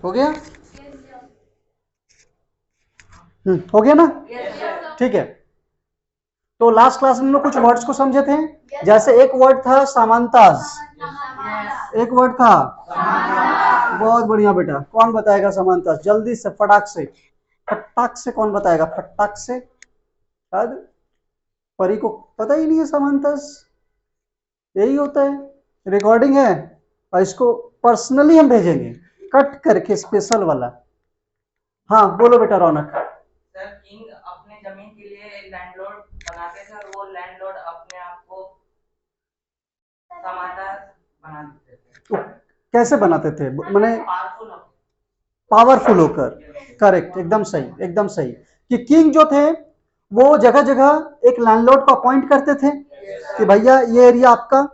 हो गया? हो गया ना? ठीक है। तो लास्ट क्लास में हम लोग कुछ वर्ड्स को समझे थे। जैसे एक वर्ड था सामांताज, एक वर्ड था, बहुत बढ़िया बेटा। कौन बताएगा सामांताज? जल्दी से, फटाक से, फटाक से कौन बताएगा? फटाक से। शायद परी को पता ही नहीं है सामांताज। यही होता है, रिकॉर्डिंग है और इसको पर्सनली हम भेजेंगे कट करके, स्पेशल वाला। हाँ बोलो बेटा रौनक। सर किंग अपने जमीन के लिए लैंडलॉर्ड बनाते थे और वो लैंडलॉर्ड अपने आप को समानता बना देते थे। तो कैसे बनाते थे? मैंने पावरफुल होकर। करेक्ट, एकदम सही, एकदम सही। कि किंग जो थे वो जगह जगह एक लैंडलॉर्ड को अपॉइंट करते थे कि भैया ये एरिया आपका,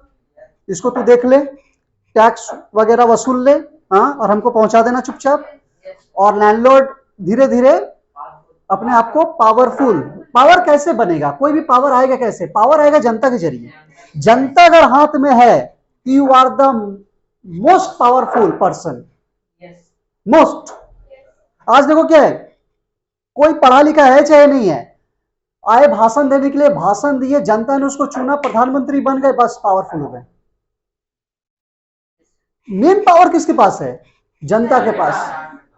इसको तू देख ले, टैक्स वगैरह वसूल ले, हाँ, और हमको पहुंचा देना चुपचाप। और लैंडलॉर्ड धीरे धीरे अपने आप को पावरफुल। पावर कैसे बनेगा? कोई भी पावर आएगा कैसे? पावर आएगा जनता के जरिए। जनता अगर हाथ में है, you are the most powerful person. Most. आज देखो क्या है, कोई पढ़ा लिखा है चाहे नहीं है, आए भाषण देने के लिए, भाषण दिए, जनता ने उसको चुना, प्रधानमंत्री बन गए, बस पावरफुल हो गए। मेन पावर किसके पास है? जनता के पास।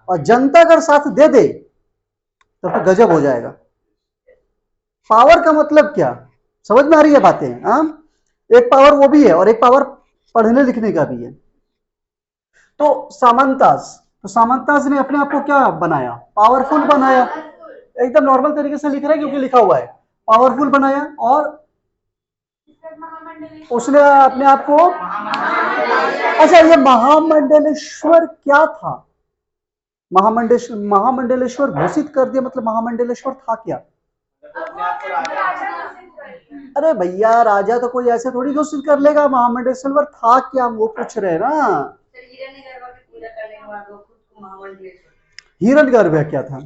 और जनता अगर साथ दे दे तो फिर गजब हो जाएगा। पावर का मतलब क्या, समझ में आ रही है बातें? एक पावर वो भी है और एक पावर पढ़ने लिखने का भी है। तो सामंताज ने अपने आप को क्या बनाया? पावरफुल बनाया। एकदम नॉर्मल तरीके से लिख रहा है क्योंकि लिखा हुआ है, पावरफुल बनाया। और उसने अपने आप को, अच्छा ये महामंडलेश्वर क्या था? महामंडलेश्वर घोषित कर दिया, मतलब महामंडलेश्वर था क्या? अरे भैया राजा तो कोई ऐसे थोड़ी घोषित कर लेगा। महामंडलेश्वर था क्या, हम वो पूछ रहे हैं ना। हिरण्यगर्भ क्या था?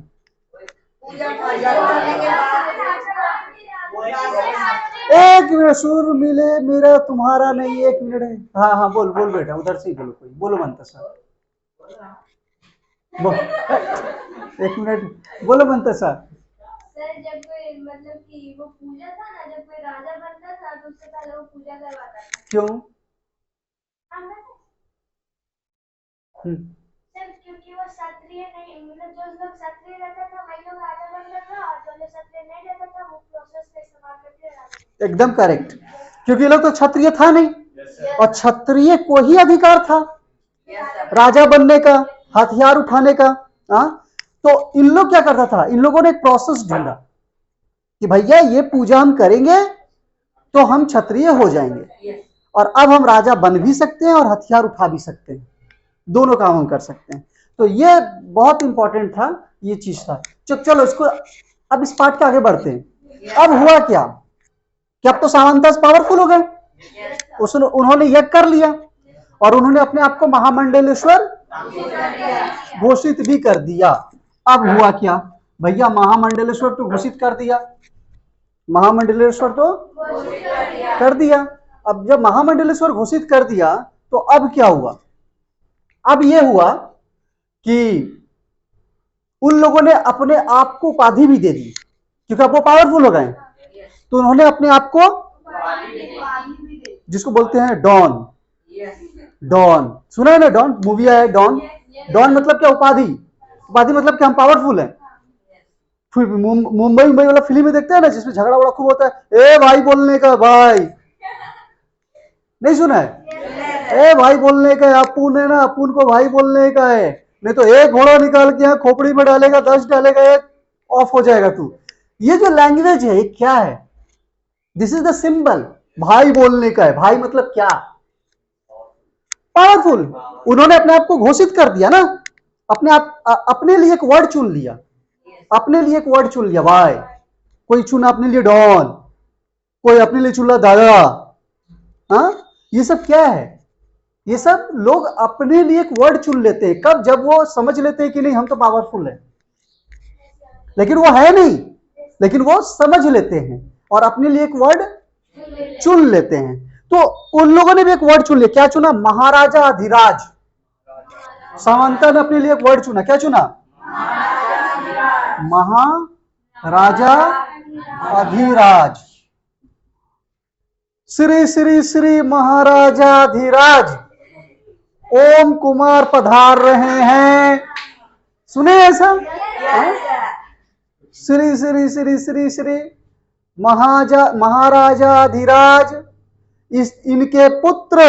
एक मिनट, सुर मिले मेरा तुम्हारा नहीं, एक मिनट है। हाँ हाँ बोल बोल बेटा, उधर से ही बोलो, कोई बोलो मनता साहब। एक मिनट बोलो मनता साहब। सर जब कोई मतलब कि वो पूजा था ना, जब कोई राजा बनता था तो उससे पहले वो पूजा करवाता था। क्यों? सर क्योंकि वो क्षत्रिय नहीं, मतलब जो लोग क्षत्रिय रहता था वही लोग राजा बनता था, और जो लोग क्षत्रिय नहीं रहता था वो प्रोसेस का इस्तेमाल करके राजा। एकदम करेक्ट, क्योंकि लोग तो क्षत्रिय था नहीं, और क्षत्रिय को ही अधिकार था राजा बनने का, हथियार उठाने का। तो इन लोग क्या करता था, इन लोगों ने एक प्रोसेस ढूंढा कि भैया ये पूजा हम करेंगे तो हम क्षत्रिय हो जाएंगे, और अब हम राजा बन भी सकते हैं और हथियार उठा भी सकते हैं, दोनों काम हम कर सकते हैं। तो ये बहुत इंपॉर्टेंट था, ये चीज था। चलो इसको अब इस पार्ट के आगे बढ़ते हैं। अब हुआ क्या कि अब तो सामंताज पावरफुल हो गए, उन्होंने यज्ञ कर लिया और उन्होंने अपने आप को महामंडलेश्वर घोषित भी कर दिया। अब हुआ क्या भैया, महामंडलेश्वर तो घोषित कर दिया, महामंडलेश्वर तो कर दिया। अब जब महामंडलेश्वर घोषित कर दिया तो अब क्या हुआ? अब यह हुआ कि उन लोगों ने अपने आप को उपाधि भी दे दी, क्योंकि अब वो पावरफुल हो गए, तो उन्होंने अपने आप को, जिसको बोलते हैं डॉन। डॉन सुना है ना, डॉन मूवी आया डॉन। डॉन मतलब क्या? उपाधि। उपाधि मतलब क्या? हम पावरफुल हैं। मुंबई वाला फिल्म में देखते हैं ना, जिसमें झगड़ा वगड़ा खूब होता है, ए भाई बोलने का, भाई नहीं सुना है? ए भाई बोलने का है, अपुन है ना, अपुन को भाई बोलने का है, नहीं तो एक घोड़ा निकाल के यहाँ खोपड़ी में डालेगा, 10 डालेगा, एक ऑफ हो जाएगा तू। ये जो लैंग्वेज है ये क्या है? दिस इज द सिंबल, भाई बोलने का है। भाई मतलब क्या? पावरफुल। उन्होंने अपने आप को घोषित कर दिया ना, अपने आप, अपने लिए एक वर्ड चुन लिया, अपने लिए एक वर्ड चुन लिया भाई। कोई चुना अपने लिए डॉन, कोई अपने लिए चुना दादा। ये सब क्या है? ये सब लोग अपने लिए एक वर्ड चुन लेते हैं, कब? जब वो समझ लेते हैं कि नहीं हम तो पावरफुल है, लेकिन वो है नहीं, लेकिन वो समझ लेते हैं और अपने लिए एक वर्ड चुन लेते हैं। तो उन लोगों ने भी एक वर्ड चुन लिया। क्या चुना? महाराजा अधिराज। सामंता ने अपने लिए एक वर्ड चुना, क्या चुना? महाराजा अधिराज। श्री श्री श्री महाराजाधिराज ओम कुमार पधार रहे हैं। सुने ऐसा? श्री श्री श्री श्री श्री महाराजाधिराज इनके पुत्र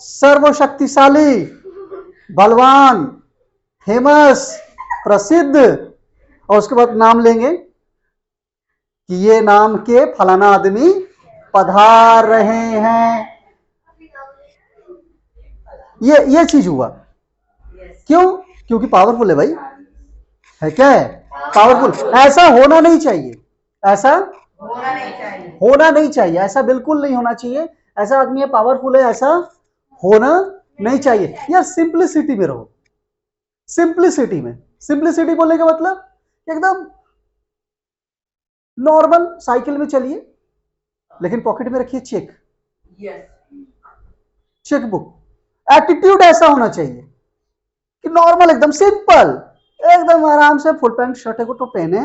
सर्वशक्तिशाली, बलवान, फेमस, प्रसिद्ध, और उसके बाद नाम लेंगे कि ये नाम के फलाना आदमी पधार रहे हैं। ये चीज हुआ। क्यों? क्योंकि पावरफुल है भाई, है क्या है? पावरफुल। ऐसा होना नहीं चाहिए, ऐसा होना नहीं चाहिए, ऐसा बिल्कुल नहीं होना चाहिए। ऐसा आदमी है, पावरफुल है, ऐसा होना नहीं चाहिए। यार सिंप्लिसिटी में रहो, सिंप्लिसिटी में। सिंप्लिसिटी बोलने का मतलब एकदम नॉर्मल साइकिल में चलिए, लेकिन पॉकेट में रखिए चेक, चेक बुक। एटीट्यूड ऐसा होना चाहिए कि नॉर्मल, एकदम सिंपल, एकदम आराम से फुल पैंट शर्ट को तो पहने,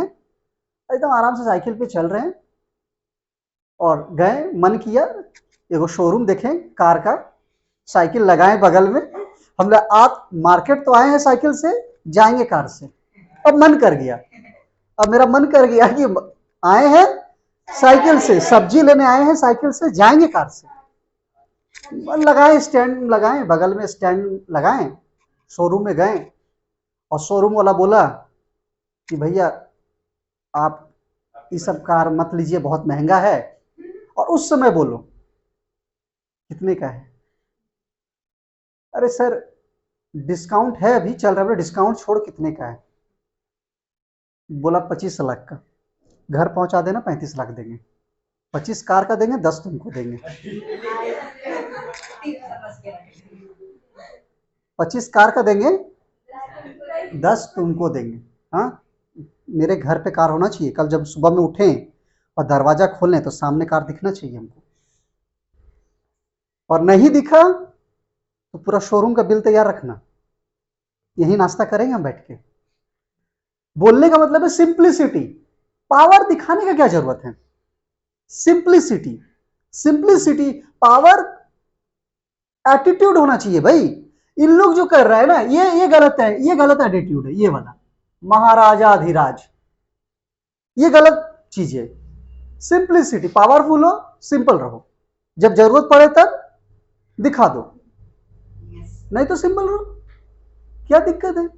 एकदम आराम से साइकिल पे चल रहे हैं। और गए, मन किया एगो शोरूम देखें कार का, साइकिल लगाएं बगल में। हम लोग आप मार्केट तो आए हैं साइकिल से, जाएंगे कार से। अब मन कर गया, अब मेरा मन कर गया कि आए हैं साइकिल से, सब्जी लेने आए हैं साइकिल से, जाएंगे कार से। लगाए, स्टैंड लगाएं बगल में, स्टैंड लगाएं। शोरूम में गए और शोरूम वाला बोला कि भैया आप ये सब कार मत लीजिए, बहुत महंगा है। और उस समय बोलो कितने का है? अरे सर डिस्काउंट है, अभी चल रहा है, डिस्काउंट छोड़ कितने का है? बोला 25 लाख का। घर पहुंचा देना, 35 लाख देंगे। 25 कार का देंगे, 10 तुमको देंगे। 25 कार का देंगे, 10 तुमको देंगे। हाँ, मेरे घर पे कार होना चाहिए। कल जब सुबह में उठें और दरवाजा खोलें तो सामने कार दिखना चाहिए हमको। और नहीं दिखा तो पूरा शोरूम का बिल तैयार रखना, यही नाश्ता करेंगे हम बैठ के। बोलने का मतलब है सिंप्लिसिटी। पावर दिखाने का क्या जरूरत है? सिंप्लिसिटी, सिंप्लिसिटी, पावर, एटीट्यूड होना चाहिए भाई। इन लोग जो कर रहा है ना, ये गलत है, ये गलत एटीट्यूड है, ये वाला महाराजा अधिराज, ये गलत चीज है। सिंप्लिसिटी, पावरफुल हो, सिंपल रहो, जब जरूरत पड़े तब दिखा दो, नहीं तो सिंपल रहो, क्या दिक्कत है?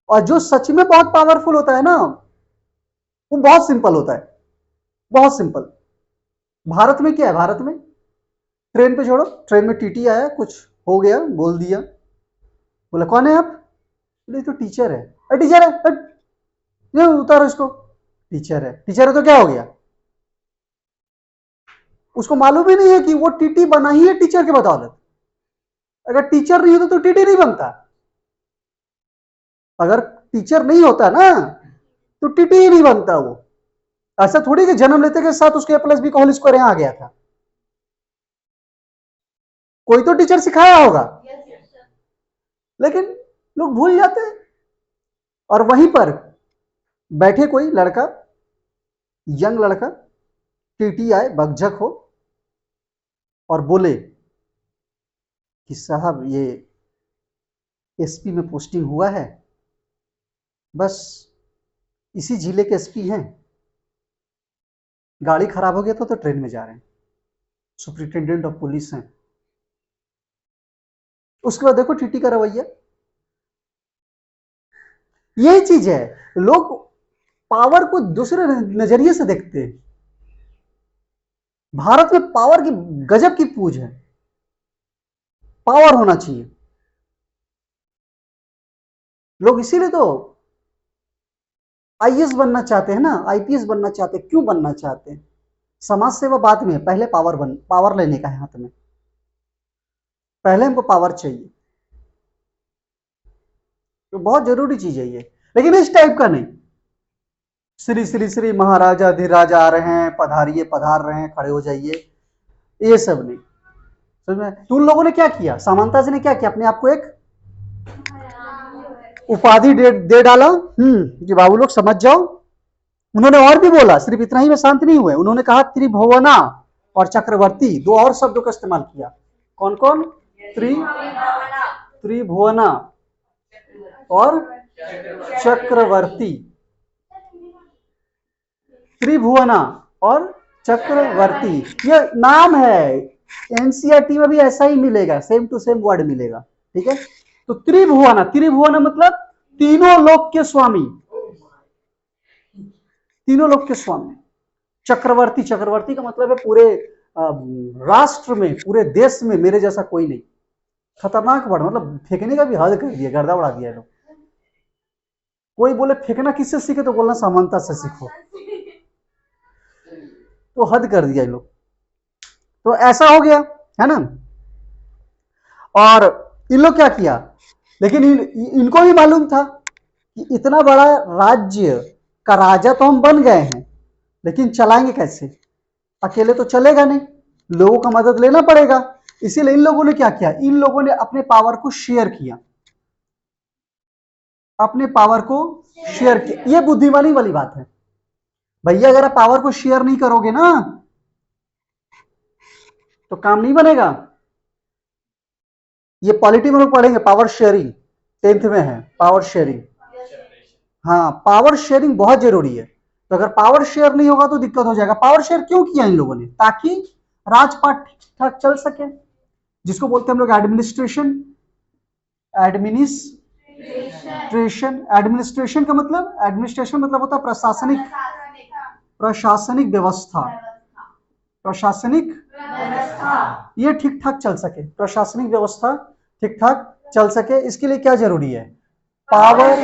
और जो सच में बहुत पावरफुल होता है ना, वो बहुत सिंपल होता है, बहुत सिंपल। भारत में क्या है? भारत में ट्रेन पे छोड़ो, ट्रेन में टीटी आया, कुछ हो गया, बोल दिया, बोला कौन है आप? बोले तो टीचर है। अरे टीचर है, ये उतारो इसको। टीचर है, टीचर है तो क्या हो गया? उसको मालूम ही नहीं है कि वो टीटी बना ही है टीचर के बदौलत। अगर टीचर नहीं होता तो टीटी नहीं बनता। अगर टीचर नहीं होता ना तो टीटी ही नहीं बनता वो। ऐसा थोड़ी कि जन्म लेते के साथ उसके A+B का होल स्क्वायर यहां आ गया था। कोई तो टीचर सिखाया होगा, लेकिन लोग भूल जाते हैं। और वहीं पर बैठे कोई लड़का, यंग लड़का, टीटी आए, बकझक हो, और बोले कि साहब ये एसपी में पोस्टिंग हुआ है, बस इसी जिले के एसपी हैं, गाड़ी खराब हो गया तो ट्रेन में जा रहे हैं, सुपरिटेंडेंट ऑफ पुलिस हैं। उसके बाद देखो टीटी का रवैया, यही चीज है। लोग पावर को दूसरे नजरिए से देखते हैं। भारत में पावर की गजब की पूज है, पावर होना चाहिए। लोग इसीलिए तो आईएएस बनना चाहते हैं ना, आईपीएस बनना चाहते हैं। क्यों बनना चाहते हैं? समाज सेवा बाद में, पहले पावर लेने का है हाथ में, पहले हमको पावर चाहिए। तो बहुत जरूरी चीज है ये, लेकिन इस टाइप का नहीं। श्री श्री श्री महाराजा अधिराज आ रहे हैं, पधारिए, पधार रहे हैं, खड़े हो जाइए, ये सब नहीं। समझ में? तो उन लोगों ने क्या किया, समानता से ने क्या किया, अपने आप को एक उपाधि दे डाला कि बाबू लोग समझ जाओ। उन्होंने और भी बोला, सिर्फ इतना ही में शांत नहीं हुए, उन्होंने कहा त्रिभुवना और चक्रवर्ती, दो और शब्दों का इस्तेमाल किया। कौन कौन? त्रिभुवना और चक्रवर्ती। त्रिभुवना और चक्रवर्ती ये नाम है, एनसीईआरटी में भी ऐसा ही मिलेगा, सेम टू सेम वर्ड मिलेगा। ठीक है, तो त्रिभुवना, त्रिभुवना मतलब तीनों लोक के स्वामी, तीनों लोक के स्वामी। चक्रवर्ती, चक्रवर्ती का मतलब है पूरे राष्ट्र में, पूरे देश में मेरे जैसा कोई नहीं। खतरनाक वर्ड, मतलब फेंकने का भी हद कर दिया, गर्दा उड़ा दिया लोग। कोई बोले फेंकना किससे सीखे, तो बोलना समानता से सीखो, तो हद कर दिया लोग। तो ऐसा हो गया है ना। और इन लोग क्या किया, लेकिन इनको भी मालूम था कि इतना बड़ा राज्य का राजा तो हम बन गए हैं, लेकिन चलाएंगे कैसे, अकेले तो चलेगा नहीं, लोगों का मदद लेना पड़ेगा। इसीलिए इन लोगों ने क्या किया, इन लोगों ने अपने पावर को शेयर किया, अपने पावर को शेयर किया। ये बुद्धिमानी वाली बात है भैया, अगर आप पावर को शेयर नहीं करोगे ना तो काम नहीं बनेगा। ये पॉलिटी में लोग पढ़ेंगे, पावर शेयरिंग 10th में है, पावर शेयरिंग। हाँ, पावर शेयरिंग बहुत जरूरी है। तो अगर पावर शेयर नहीं होगा तो दिक्कत हो जाएगा। पावर शेयर क्यों किया इन लोगों ने, ताकि राजपाट ठीक ठाक चल सके, जिसको बोलते हैं हम लोग एडमिनिस्ट्रेशन। एडमिनिस्ट्रेशन, एडमिनिस्ट्रेशन का मतलब, एडमिनिस्ट्रेशन मतलब होता है प्रशासनिक, प्रशासनिक व्यवस्था, प्रशासनिक ये ठीक ठाक चल सके, प्रशासनिक व्यवस्था ठीक ठाक चल सके। इसके लिए क्या जरूरी है, पावर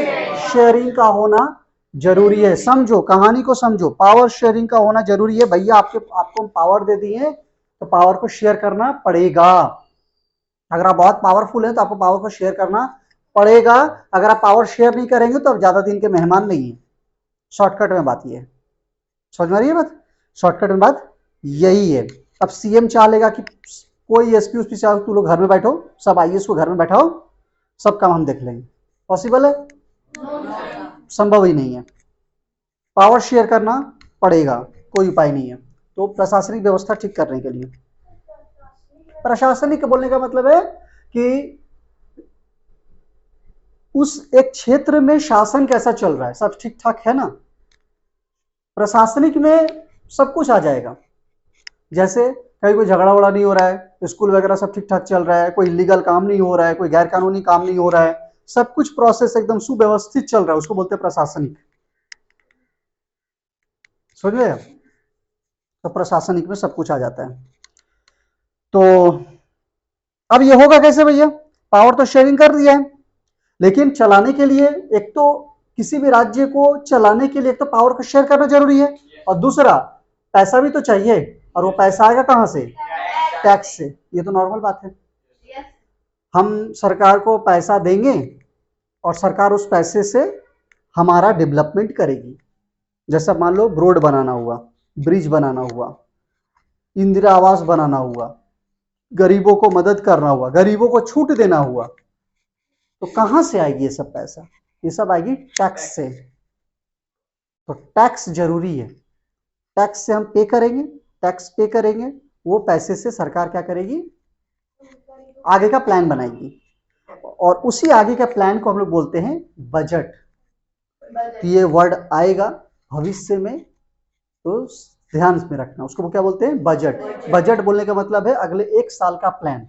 शेयरिंग का होना जरूरी है। समझो, कहानी को समझो, पावर शेयरिंग का होना जरूरी है। भैया आपको पावर दे दिए तो पावर को शेयर करना पड़ेगा। अगर आप बहुत पावरफुल हैं तो आपको पावर को शेयर करना पड़ेगा। अगर आप पावर शेयर नहीं करेंगे तो आप ज्यादा दिन के मेहमान नहीं है। शॉर्टकट में बात ये है, समझ में आ रही है बात, शॉर्टकट में बात यही है। अब सीएम चाहेगा कि कोई एसपी उसपी चाहे, तू लोग घर में बैठो, सब आईएएस को घर में बैठाओ, सब काम हम देख लेंगे, पॉसिबल है? संभव ही नहीं है। पावर शेयर करना पड़ेगा, कोई उपाय नहीं है। तो प्रशासनिक व्यवस्था ठीक करने के लिए, प्रशासनिक बोलने का मतलब है कि उस एक क्षेत्र में शासन कैसा चल रहा है, सब ठीक ठाक है ना। प्रशासनिक में सब कुछ आ जाएगा, जैसे कहीं कोई झगड़ा वगड़ा नहीं हो रहा है, स्कूल वगैरह सब ठीक ठाक चल रहा है, कोई इलीगल काम नहीं हो रहा है, कोई गैर कानूनी काम नहीं हो रहा है, सब कुछ प्रोसेस एकदम सुव्यवस्थित चल रहा है, उसको बोलते हैं प्रशासनिक। समझ गए? तो प्रशासनिक में सब कुछ आ जाता है। तो अब ये होगा कैसे भैया, पावर तो शेयरिंग कर दिया है, लेकिन चलाने के लिए, एक तो किसी भी राज्य को चलाने के लिए एक तो पावर को शेयर करना जरूरी है, और दूसरा पैसा भी तो चाहिए, और वो पैसा आएगा कहां से, टैक्स से। ये तो नॉर्मल बात है। हम सरकार को पैसा देंगे और सरकार उस पैसे से हमारा डेवलपमेंट करेगी। जैसा मान लो रोड बनाना हुआ, ब्रिज बनाना हुआ, इंदिरा आवास बनाना हुआ, गरीबों को मदद करना हुआ, गरीबों को छूट देना हुआ, तो कहां से आएगी ये सब पैसा, ये सब आएगी टैक्स से। तो टैक्स जरूरी है, टैक्स से हम पे करेंगे, टैक्स पे करेंगे, वो पैसे से सरकार क्या करेगी, आगे का प्लान बनाएगी, और उसी आगे का प्लान को हम लोग बोलते हैं बजट। तो ये वर्ड आएगा भविष्य में, तो ध्यान में रखना, उसको क्या बोलते हैं, बजट। बजट बोलने का मतलब है अगले 1 साल का प्लान,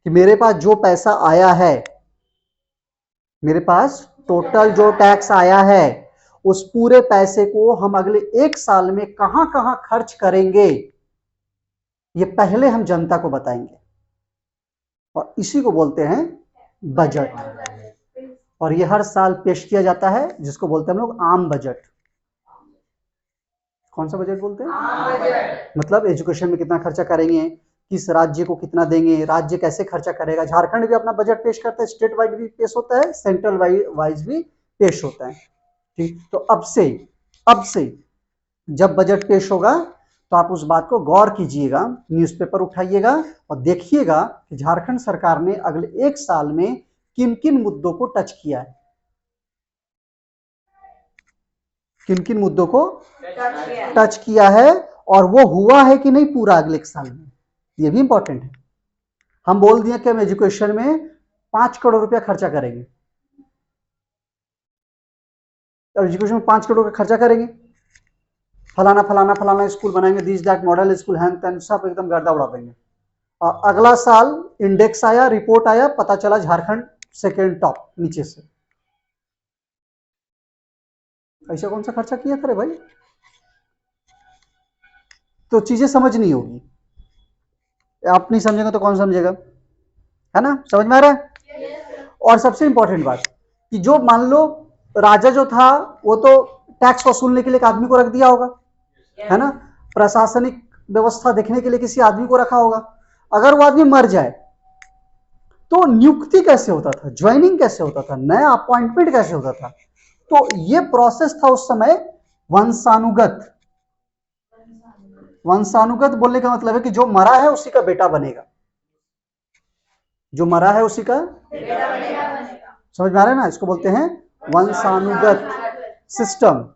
कि मेरे पास जो पैसा आया है, मेरे पास टोटल जो टैक्स आया है, उस पूरे पैसे को हम अगले 1 साल में कहां कहां खर्च करेंगे, ये पहले हम जनता को बताएंगे, और इसी को बोलते हैं बजट। और ये हर साल पेश किया जाता है, जिसको बोलते हैं हम लोग आम बजट। कौन सा बजट बोलते हैं, आम बजट। मतलब एजुकेशन में कितना खर्चा करेंगे, किस राज्य को कितना देंगे, राज्य कैसे खर्चा करेगा। झारखंड भी अपना बजट पेश करता है, स्टेट वाइज भी पेश होता है, सेंट्रल वाइज भी पेश होता है। ठीक, तो अब से जब बजट पेश होगा तो आप उस बात को गौर कीजिएगा, न्यूज़पेपर उठाइएगा और देखिएगा कि झारखंड सरकार ने अगले 1 साल में किन किन मुद्दों को टच किया है, किन किन मुद्दों को टच किया है और वो हुआ है कि नहीं पूरा अगले 1 साल में, ये भी इंपॉर्टेंट है। हम बोल दिए कि हम एजुकेशन में 5 करोड़ रुपया खर्चा करेंगे, तो एजुकेशन में 5 करोड़ का खर्चा करेंगे, फलाना फलाना फलाना स्कूल बनाएंगे, दिस दैट मॉडल स्कूल हैन तैन, सब एकदम गर्दा उड़ा देंगे। और अगला साल इंडेक्स आया, रिपोर्ट आया, पता चला झारखंड सेकेंड टॉप नीचे से। ऐसा कौन सा खर्चा किया था रे भाई? तो चीजें समझनी होगी, आप नहीं समझेंगे तो कौन समझेगा, है ना? समझ में आ रहा है? और सबसे इंपॉर्टेंट बात कि जो मान लो राजा जो था वो तो टैक्स वसूलने के लिए एक आदमी को रख दिया होगा, है ना? प्रशासनिक व्यवस्था देखने के लिए किसी आदमी को रखा होगा। अगर वो आदमी मर जाए तो नियुक्ति कैसे होता था, ज्वाइनिंग कैसे होता था, नया अपॉइंटमेंट कैसे होता था? तो ये प्रोसेस था उस समय वंशानुगत। वंशानुगत बोलने का मतलब है कि जो मरा है उसी का बेटा बनेगा, जो मरा है उसी का बेटा बनेगा। समझ में आ रहा है ना? इसको बोलते हैं वंशानुगत सिस्टम।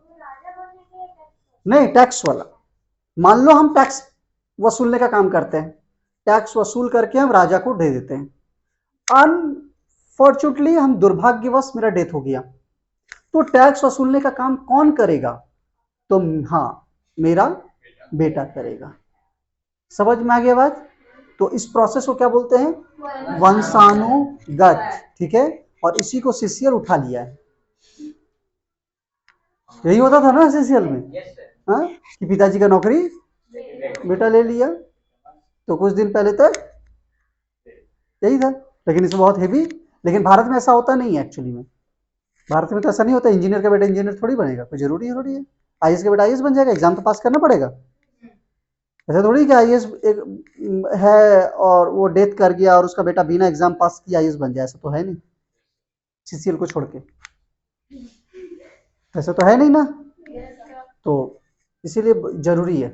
नहीं, टैक्स वाला। मान लो हम टैक्स वसूलने का काम करते हैं, टैक्स वसूल करके हम राजा को दे देते हैं। अनफॉर्चुनेटली हम दुर्भाग्यवश मेरा डेथ हो गया, तो टैक्स वसूलने का काम कौन करेगा? तो हाँ, मेरा बेटा करेगा। समझ में आ गया बात? तो इस प्रोसेस को क्या बोलते हैं? वंशानुगत। ठीक है, और इसी को सीसीएल उठा लिया है। यही होता था ना सीसीएल में, हाँ, कि पिताजी का नौकरी बेटा ले लिया। तो कुछ दिन पहले तक यही था, लेकिन इसमें बहुत हेवी। लेकिन भारत में ऐसा होता नहीं है एक्चुअली में। भारत में तो ऐसा नहीं होता, इंजीनियर का बेटा इंजीनियर थोड़ी बनेगा, कोई जरूरी है। आईएएस का बेटा आईएएस बन जाएगा, एग्जाम तो पास करना पड़ेगा। ऐसा थोड़ी कि आईएएस एक है और वो डेथ कर गया और उसका बेटा बिना एग्जाम पास किया आईएएस बन जाए, ऐसा तो है नहीं। सीसीएल को छोड़ के ऐसा तो है नहीं ना, तो इसीलिए जरूरी है।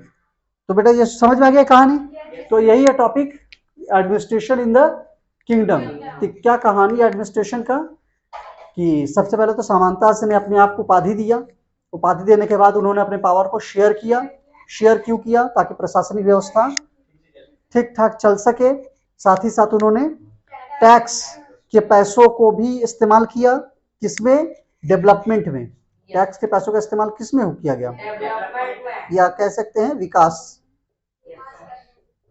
तो बेटा ये समझ में आ गया कहानी? तो यही है topic, administration in the kingdom. तो क्या कहानी एडमिनिस्ट्रेशन का कि सबसे पहले तो समानता से ने अपने आप को उपाधि दिया, उपाधि देने के बाद उन्होंने अपने पावर को शेयर किया। शेयर क्यों किया? ताकि प्रशासनिक व्यवस्था ठीक ठाक चल सके। साथ ही साथ उन्होंने टैक्स के पैसों को भी इस्तेमाल किया, किसमें? डेवलपमेंट में। टैक्स के पैसों का इस्तेमाल किसमें किया गया? या कह सकते हैं विकास,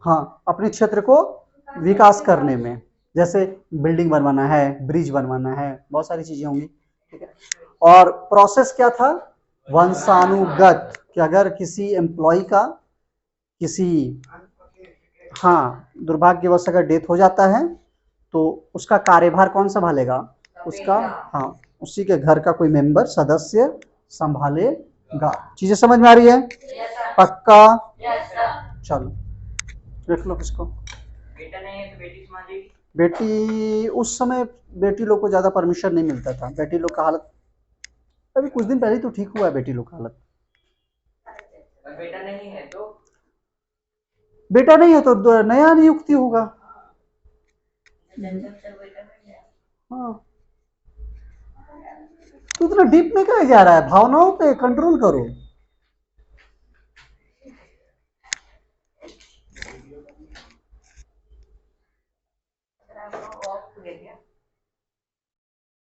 हाँ, अपने क्षेत्र को विकास करने में, जैसे बिल्डिंग बनवाना है, ब्रिज बनवाना है, बहुत सारी चीजें होंगी। ठीक है, और प्रोसेस क्या था? वंशानुगत, कि अगर किसी एम्प्लॉय का किसी, हाँ, दुर्भाग्यवश अगर डेथ हो जाता है तो उसका कार्यभार कौन संभालेगा? उसका, हाँ, उसी के घर का कोई मेंबर, सदस्य संभालेगा। चीजें समझ में आ रही है? पक्का? चलो देख लो किसको। बेटा नहीं है तो बेटी संभालेगी। बेटी, उस समय बेटी लोग को ज्यादा परमिशन नहीं मिलता था। बेटी लोग का हालत अभी कुछ दिन पहले तो ठीक हुआ है, बेटी लोग का हालत। बेटा नहीं है तो? बेटा नहीं है तो नया नियुक्ति होगा। हाँ, तू इतना डीप में क्या जा रहा है? भावनाओं पे कंट्रोल करो।